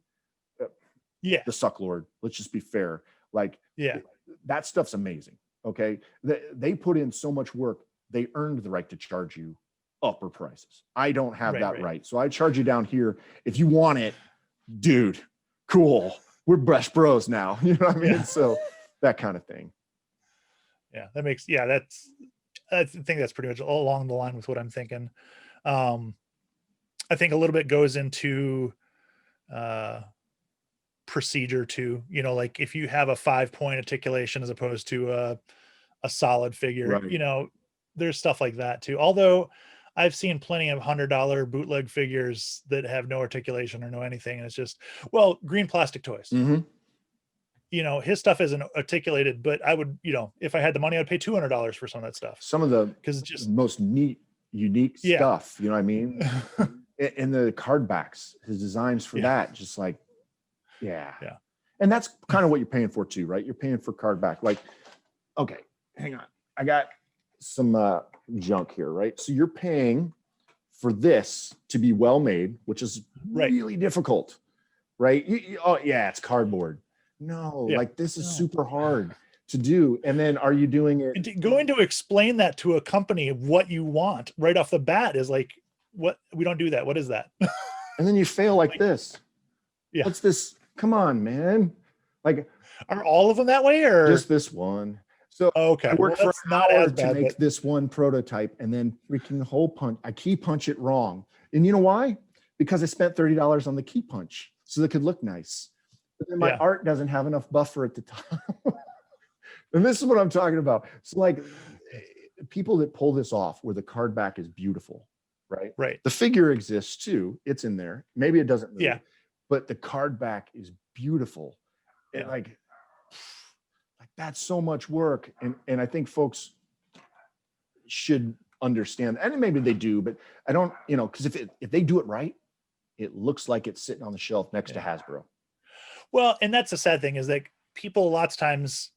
the Sucklord, let's just be fair. Like, that stuff's amazing. Okay. They put in so much work. They earned the right to charge you upper prices. I don't have that right. So I charge you down here. If you want it, dude, cool. We're best bros now. You know what I mean? So that kind of thing. Yeah, that makes, I think that's pretty much all along the line with what I'm thinking. I think a little bit goes into procedure too, like, if you have a 5-point articulation as opposed to a solid figure, there's stuff like that too. Although I've seen plenty of $100 bootleg figures that have no articulation or no anything. And it's just, well, Green Plastic Toys, his stuff isn't articulated, but I would, if I had the money, I'd pay $200 for some of that stuff. Some of the because it's just most neat, unique stuff, you know what I mean? And the card backs, his designs for that, just like, And that's kind of what you're paying for too, right? You're paying for card back. Like, okay, hang on. I got some junk here, right? So you're paying for this to be well made, which is really difficult, right? Oh yeah, it's cardboard. No, like this is super hard to do. And then are you doing it? And going to explain that to a company, what you want right off the bat is like, what? We don't do that. What is that? And then you fail like this. Yeah. What's this? Come on, man. Like, are all of them that way, or just this one? So okay, I worked for an not hour as bad, to make but this one prototype, and then freaking hole punch. I key punch it wrong, and you know why? Because I spent $30 on the key punch so they could look nice. But then my art doesn't have enough buffer at the top. And this is what I'm talking about. So like people that pull this off where the card back is beautiful, right? Right. The figure exists too. It's in there. Maybe it doesn't move, yeah, but the card back is beautiful. Yeah. And like that's so much work. And I think folks should understand, and maybe they do, but I don't, you know, because if they do it right, it looks like it's sitting on the shelf next to Hasbro. Well, and that's the sad thing is that people lots of times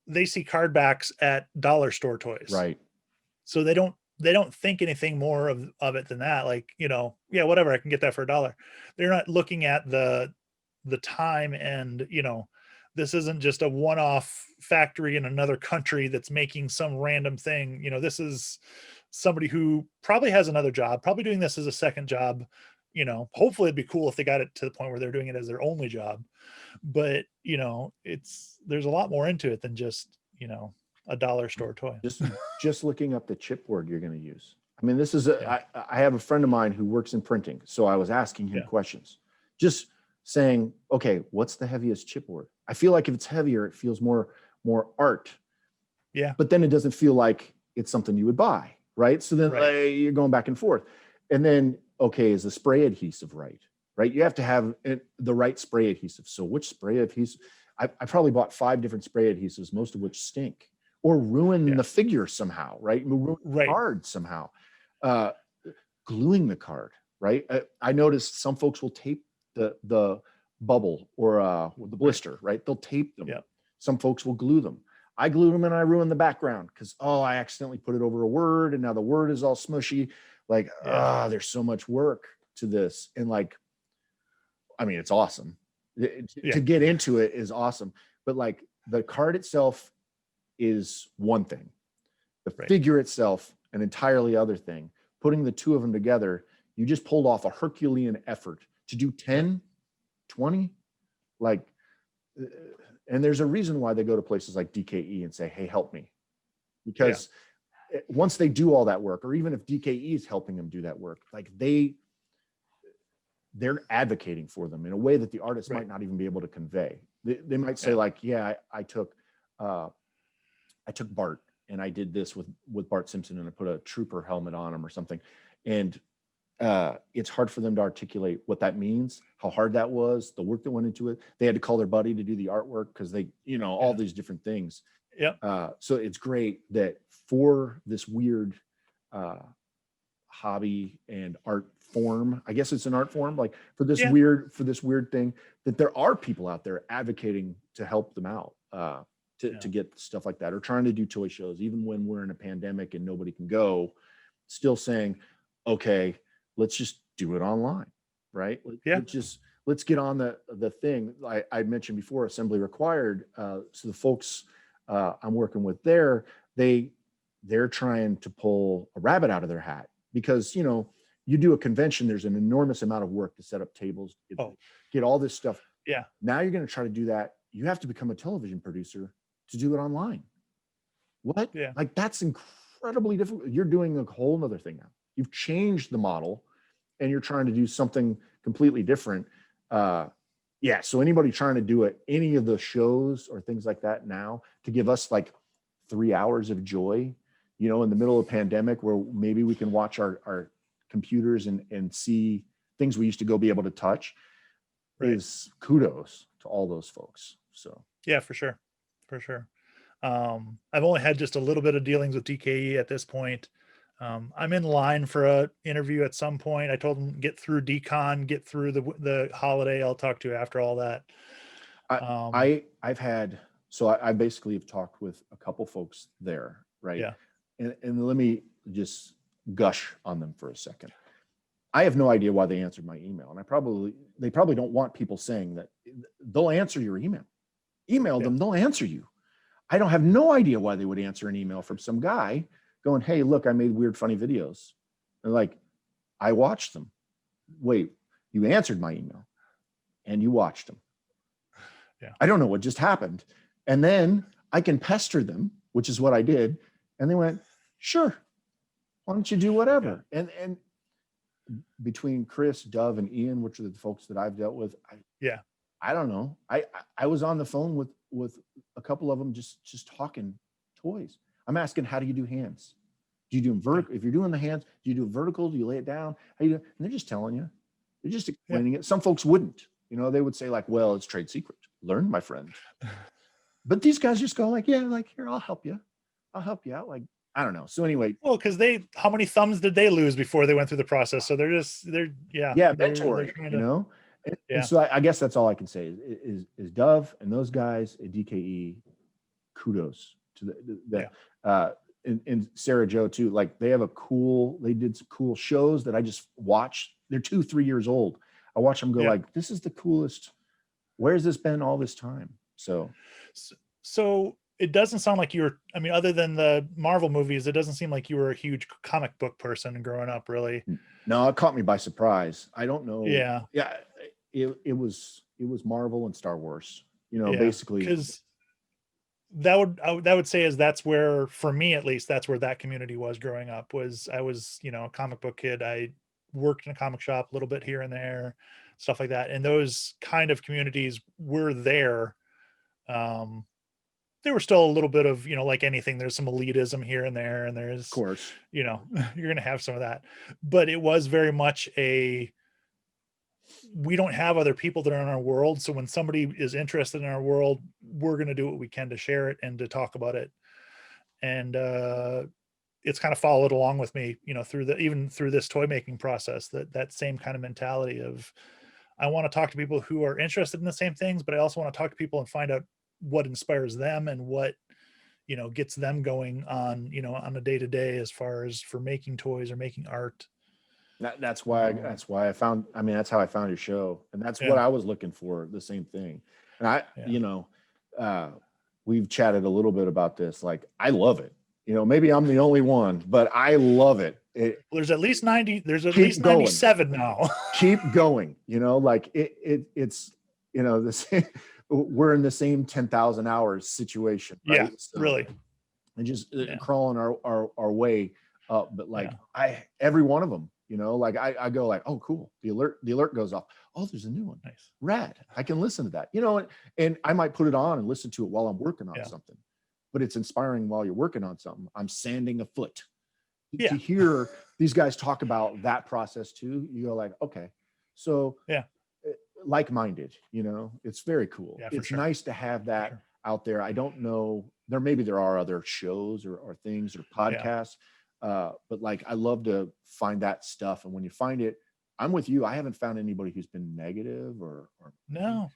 they see card backs at dollar store toys. Right. So they don't think anything more of it than that. Like, you know, yeah, whatever, I can get that for $1. They're not looking at the time and, you know, this isn't just a one-off factory in another country that's making some random thing. You know, this is somebody who probably has another job, probably doing this as a second job. You know, hopefully it'd be cool if they got it to the point where they're doing it as their only job. But, you know, there's a lot more into it than just, you know, a dollar store toy. Just looking up the chipboard you're going to use. I mean, this is I have a friend of mine who works in printing. So I was asking him questions, just saying, okay, what's the heaviest chipboard? I feel like if it's heavier, it feels more art. Yeah. But then it doesn't feel like it's something you would buy. Right. So then you're going back and forth. And then, okay, is the spray adhesive right? Right. You have to have the right spray adhesive. So which spray adhesive? I probably bought 5 different spray adhesives, most of which stink or ruin the figure somehow. Right. Ruin the card somehow. Gluing the card. Right. I noticed some folks will tape the bubble or the blister, right? They'll tape them. Yeah. Some folks will glue them. I glued them and I ruined the background because, I accidentally put it over a word and now the word is all smushy. Like, there's so much work to this. And like, I mean, it's awesome. To get into it is awesome. But like the card itself is one thing. The figure itself, an entirely other thing. Putting the two of them together, you just pulled off a Herculean effort to do 10, 20, like, and there's a reason why they go to places like DKE and say, hey, help me. Because once they do all that work, or even if DKE is helping them do that work, like they're advocating for them in a way that the artist might not even be able to convey. They might say like, I took Bart and I did this with Bart Simpson and I put a trooper helmet on him or something. And it's hard for them to articulate what that means, how hard that was, the work that went into it. They had to call their buddy to do the artwork because they, all these different things. Yeah. So it's great that for this weird hobby and art form, I guess it's an art form, like for this weird thing, that there are people out there advocating to help them out, to get stuff like that, or trying to do toy shows, even when we're in a pandemic and nobody can go, still saying, okay, let's just do it online, right? Let's get on the thing. I mentioned before, assembly required. So the folks I'm working with there, they're trying to pull a rabbit out of their hat because, you do a convention, there's an enormous amount of work to set up tables, get all this stuff. Yeah. Now you're going to try to do that. You have to become a television producer to do it online. What? Yeah. Like that's incredibly difficult. You're doing a whole nother thing now. You've changed the model and you're trying to do something completely different. So anybody trying to do it, any of the shows or things like that now to give us like 3 hours of joy, in the middle of a pandemic where maybe we can watch our computers and see things we used to go be able to touch, is kudos to all those folks. So yeah, for sure. I've only had just a little bit of dealings with DKE at this point. I'm in line for a interview at some point. I told them get through DCON, get through the holiday. I'll talk to you after all that. I've had, so I basically have talked with a couple folks there, right? Yeah. And let me just gush on them for a second. I have no idea why they answered my email, and they probably don't want people saying that. They'll answer your email. Email them, they'll answer you. I don't have no idea why they would answer an email from some guy going, "Hey, look, I made weird, funny videos." And like, I watched them. Wait, you answered my email and you watched them. Yeah. I don't know what just happened. And then I can pester them, which is what I did. And they went, "Sure. Why don't you do whatever?" Yeah. And between Chris, Dove, and Ian, which are the folks that I've dealt with, I don't know. I was on the phone with a couple of them just talking toys. I'm asking, how do you do hands? Do you do them vertical? If you're doing the hands, do you do it vertical? Do you lay it down? How you do? And they're just telling you. They're just explaining it. Some folks wouldn't. They would say like, "Well, it's trade secret. Learn, my friend." But these guys just go like, "Yeah, like here, I'll help you. I'll help you out." Like, I don't know. So anyway. Well, because how many thumbs did they lose before they went through the process? So they're mentoring, And so I guess that's all I can say is Dove and those guys at DKE, kudos to and Sarah Joe too. Like they did some cool shows that I just watched. They're 2-3 years old. I watch them go like, this is the coolest. Where's this been all this time? So it doesn't sound like other than the Marvel movies, it doesn't seem like you were a huge comic book person growing up, really. No, it caught me by surprise. I don't know. Yeah. Yeah. It was Marvel and Star Wars, basically. Because that would say is that's where, for me at least, that's where that community was growing up. I was a comic book kid. I worked in a comic shop a little bit here and there, stuff like that. And those kind of communities were there. There were still a little bit of, like anything, there's some elitism here and there, and there's, of course, you're going to have some of that, but it was very much we don't have other people that are in our world. So when somebody is interested in our world, we're going to do what we can to share it and to talk about it. And, it's kind of followed along with me, even through this toy making process, that same kind of mentality of, I want to talk to people who are interested in the same things, but I also want to talk to people and find out what inspires them and what, gets them going on, on a day to day, as far as for making toys or making art. That's why I found, that's how I found your show. And that's what I was looking for, the same thing. And we've chatted a little bit about this. Like, I love it. Maybe I'm the only one, but I love it. There's at least 90, there's at least 97 now. Keep going, it's, the same, we're in the same 10,000 hours situation. Right? Yeah, so, really. And just crawling our way up. But like every one of them, I go like, "Oh, cool. The alert goes off. Oh, there's a new one. Nice. Rad. I can listen to that." And I might put it on and listen to it while I'm working on something. But it's inspiring while you're working on something. I'm sanding a foot. To hear these guys talk about that process too, you go like, okay, so like-minded, it's very cool. Yeah, it's nice to have that out there. I don't know, there are other shows or things or podcasts, but like, I love to find that stuff. And when you find it, I'm with you. I haven't found anybody who's been negative or no.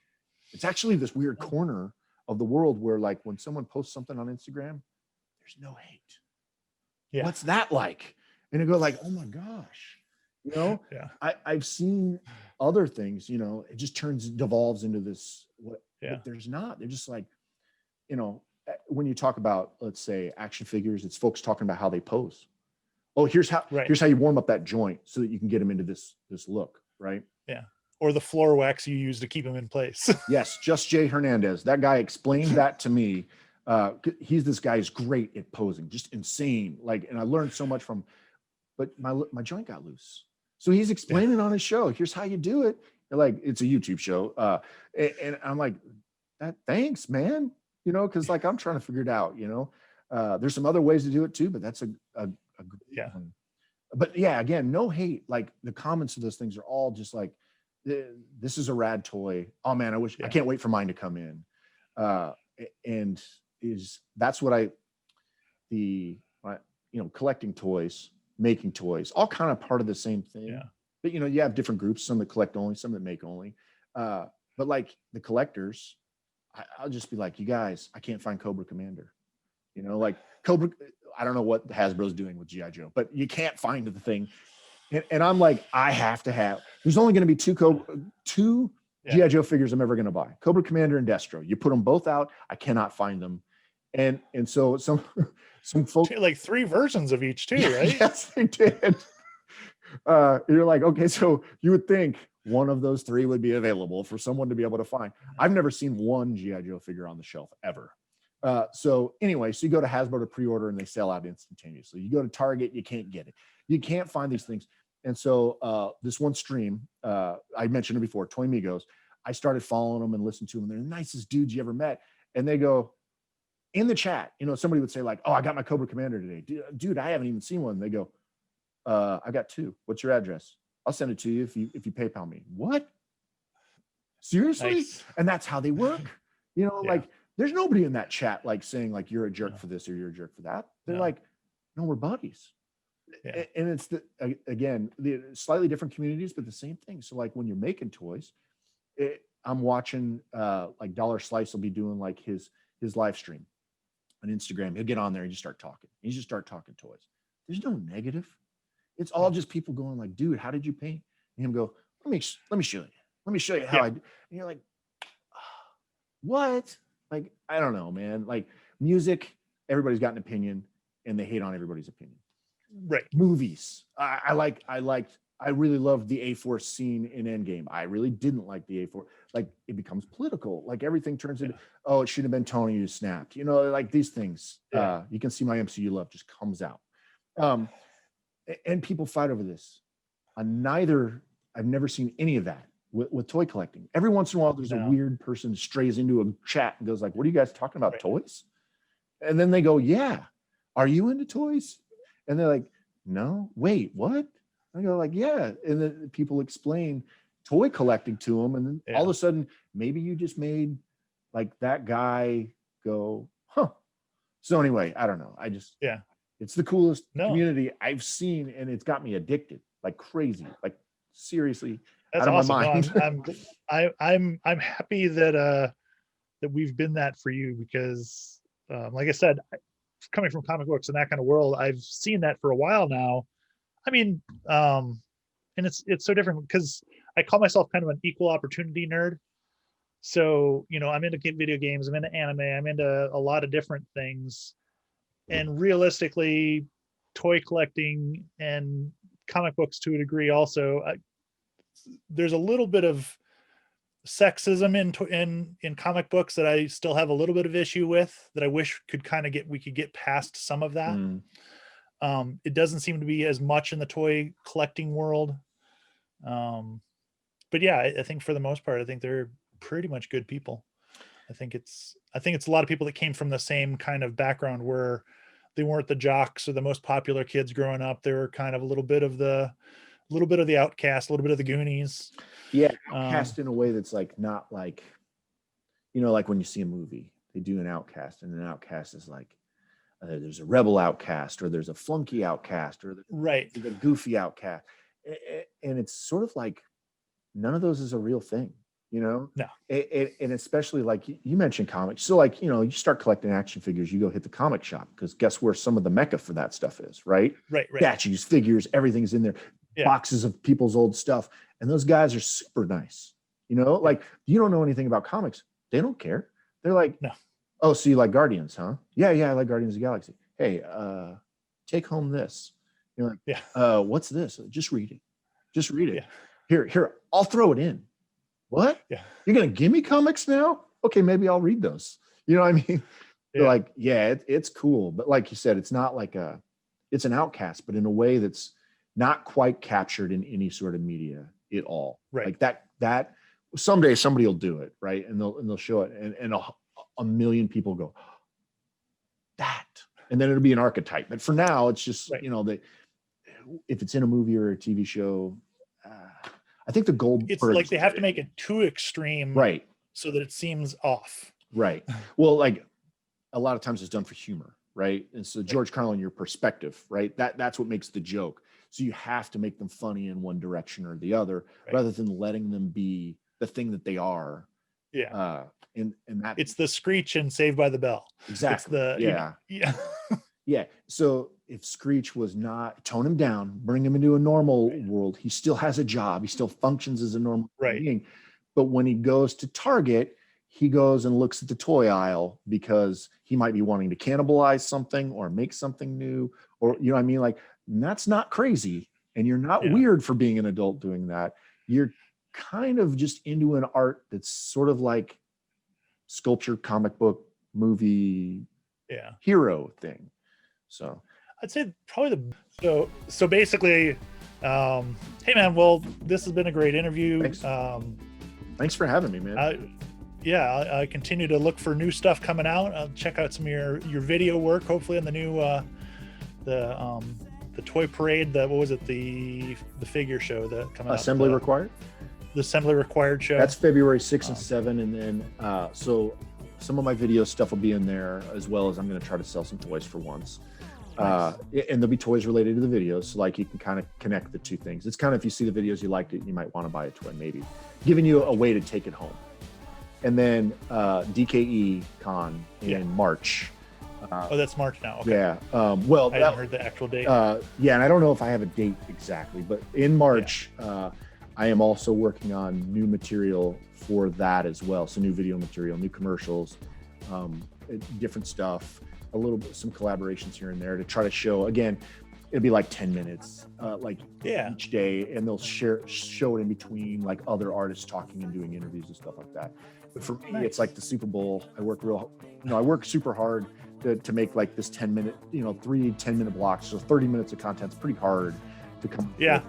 It's actually this weird corner of the world where like when someone posts something on Instagram, there's no hate. Yeah. What's that like? And you go like, oh my gosh, I've seen other things, it just devolves into this, but there's not, they're just like, when you talk about, let's say, action figures, it's folks talking about how they pose. Oh, here's how you warm up that joint so that you can get them into this look, right? Yeah. Or the floor wax you use to keep them in place. Yes, Just Jay Hernandez. That guy explained that to me. This guy is great at posing, just insane. Like, and I learned so much from, but my joint got loose. So he's explaining on his show, here's how you do it. Like, it's a YouTube show. And I'm like, thanks, man. Cause like, I'm trying to figure it out, there's some other ways to do it too, but that's a great one. But again, no hate. Like the comments of those things are all just like, this is a rad toy. Oh man, I can't wait for mine to come in. And that's what collecting toys, making toys, all kind of part of the same thing. Yeah. But you have different groups, some that collect only, some that make only. But like the collectors, I'll just be like, you guys, I can't find Cobra Commander. You know, like Cobra, I don't know what Hasbro's doing with G.I. Joe, but you can't find the thing. And I'm like, I have to have, there's only going to be two G.I. Joe figures I'm ever going to buy, Cobra Commander and Destro. You put them both out, I cannot find them. And so some folks, like 3 versions of each too, right? Yes, they did. You're like, okay, so you would think one of those 3 would be available for someone to be able to find. I've never seen one G.I. Joe figure on the shelf ever. So anyway, so you go to Hasbro to pre-order and they sell out instantaneously. You go to Target, you can't get it. You can't find these things. And so this one stream, I mentioned it before, Toy Migos, I started following them and listening to them. They're the nicest dudes you ever met. And they go, in the chat, you know, somebody would say like, oh, I got my Cobra Commander today. Dude, I haven't even seen one. They go, I got 2. What's your address? I'll send it to you if you PayPal me. What? Seriously? Nice. And that's how they work. You know, like there's nobody in that chat like saying like you're a jerk for this or you're a jerk for that. They're like, no, we're buddies. Yeah. And it's again, the slightly different communities, but the same thing. So like when you're making toys, I'm watching like Dollar Slice will be doing like his live stream on Instagram. He'll get on there and just start talking. You just start talking toys. There's no negative. It's all just people going like, dude, how did you paint? And him go, let me show you. Let me show you how I do. And you're like, oh, what? Like, I don't know, man. Like music, everybody's got an opinion and they hate on everybody's opinion. Right. Movies. I really loved the A-Force scene in Endgame. I really didn't like the A-Force. Like it becomes political. Like everything turns into, oh, it should have been Tony who snapped. You know, like these things. You can see my MCU love just comes out. And people fight over this. I've never seen any of that with toy collecting. Every once in a while, there's a weird person strays into a chat and goes like, what are you guys talking about, toys? And then they go, yeah, are you into toys? And they're like, no, wait, what? I go like, yeah. And then people explain toy collecting to them. And then all of a sudden, maybe you just made like that guy go, huh. So anyway, I don't know. It's the coolest community I've seen. And it's got me addicted like crazy, like seriously. That's out awesome. of my mind. I'm happy that we've been that for you because like I said, coming from comic books and that kind of world, I've seen that for a while now. I mean, and it's so different because I call myself kind of an equal opportunity nerd. So, you know, I'm into video games, I'm into anime, I'm into a lot of different things. And realistically, toy collecting and comic books to a degree also, there's a little bit of sexism in comic books that I still have a little bit of issue with that I wish we could get past some of that. It doesn't seem to be as much in the toy collecting world. But yeah, I think for the most part, I think they're pretty much good people. I think it's a lot of people that came from the same kind of background where they weren't the jocks or the most popular kids growing up. They were kind of a little bit of the outcast, a little bit of the Goonies. Yeah, outcast in a way that's like not like, you know, like when you see a movie, they do an outcast, and an outcast is like there's a rebel outcast, or there's a flunky outcast, or the goofy outcast, and it's sort of like none of those is a real thing, you know. No, and especially like you mentioned comics, so like, you know, you start collecting action figures, you go hit the comic shop because guess where some of the mecca for that stuff is, right? Statues, figures, everything's in there. Boxes of people's old stuff, and those guys are super nice, you know. Like you don't know anything about comics, they don't care. They're like, no, oh, so you like Guardians, huh? Yeah, I like Guardians of the Galaxy. Hey, take home this. You're like, what's this? Just read it. Here, I'll throw it in. What? You're gonna give me comics now? Okay, maybe I'll read those. You know what I mean? They're like, it's cool, but like you said, it's not like it's an outcast, but in a way that's not quite captured in any sort of media at all. Like that someday somebody will do it, right? And they'll show it, and a million people go, that, and then it'll be an archetype. But for now, it's just you know, if it's in a movie or a TV show, I think the gold. It's like they have to make it too extreme, right? So that it seems off, right? Well, like a lot of times it's done for humor, right? And so George Carlin, your perspective, right? That's what makes the joke. So you have to make them funny in one direction or the other, rather than letting them be the thing that they are. and that It's the Screech and Saved by the Bell. exactly. It's the yeah. Yeah. So if Screech was not, tone him down, bring him into a normal world, he still has a job. He still functions as a normal being. But when he goes to Target, he goes and looks at the toy aisle because he might be wanting to cannibalize something or make something new, or, you know what I mean? Like, that's not crazy. And you're not weird for being an adult doing that. You're kind of just into an art that's sort of like sculpture, comic book, movie, hero thing. So I'd say probably so basically, hey man, well, this has been a great interview. Thanks. Thanks for having me, man. I continue to look for new stuff coming out. I'll check out some of your video work, hopefully in the new the toy parade, what was it, the figure show that coming Assembly up, Required. The Assembly Required show. That's February 6 and 7, and then so some of my video stuff will be in there, as well as I'm going to try to sell some toys for once. Nice. And there'll be toys related to the videos, so like you can kind of connect the two things. It's kind of, if you see the videos, you liked it, you might want to buy a toy, maybe giving you a way to take it home. And then DKE Con in March. That's March now. Okay. Yeah. Well, I haven't heard the actual date. Yeah, and I don't know if I have a date exactly, but in March, I am also working on new material for that as well. So new video material, new commercials, different stuff, a little bit, some collaborations here and there to try to show. Again, it'll be like 10 minutes, each day, and they'll show it in between, like other artists talking and doing interviews and stuff like that. But for me, it's like the Super Bowl. I work super hard to make like this 10-minute, 3 10-minute blocks. So 30 minutes of content's pretty hard to come. Yeah.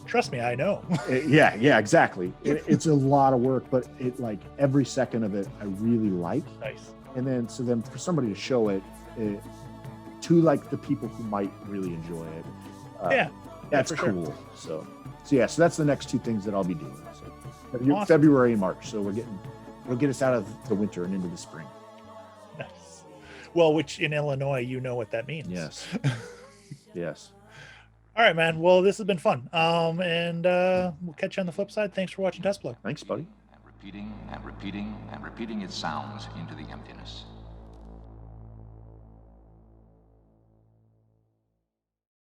Trust me, I know. Yeah, exactly. It's a lot of work, but it, like, every second of it, I really like. Nice. And then for somebody to show it to like the people who might really enjoy it. That's cool. Sure. So that's the next two things that I'll be doing. So awesome. February and March. So it'll get us out of the winter and into the spring. Nice. Well, which in Illinois, you know what that means. Yes. Yes. All right, man. Well, this has been fun. And we'll catch you on the flip side. Thanks for watching TESTPLUG. Thanks, buddy. And repeating and repeating and repeating its sounds into the emptiness.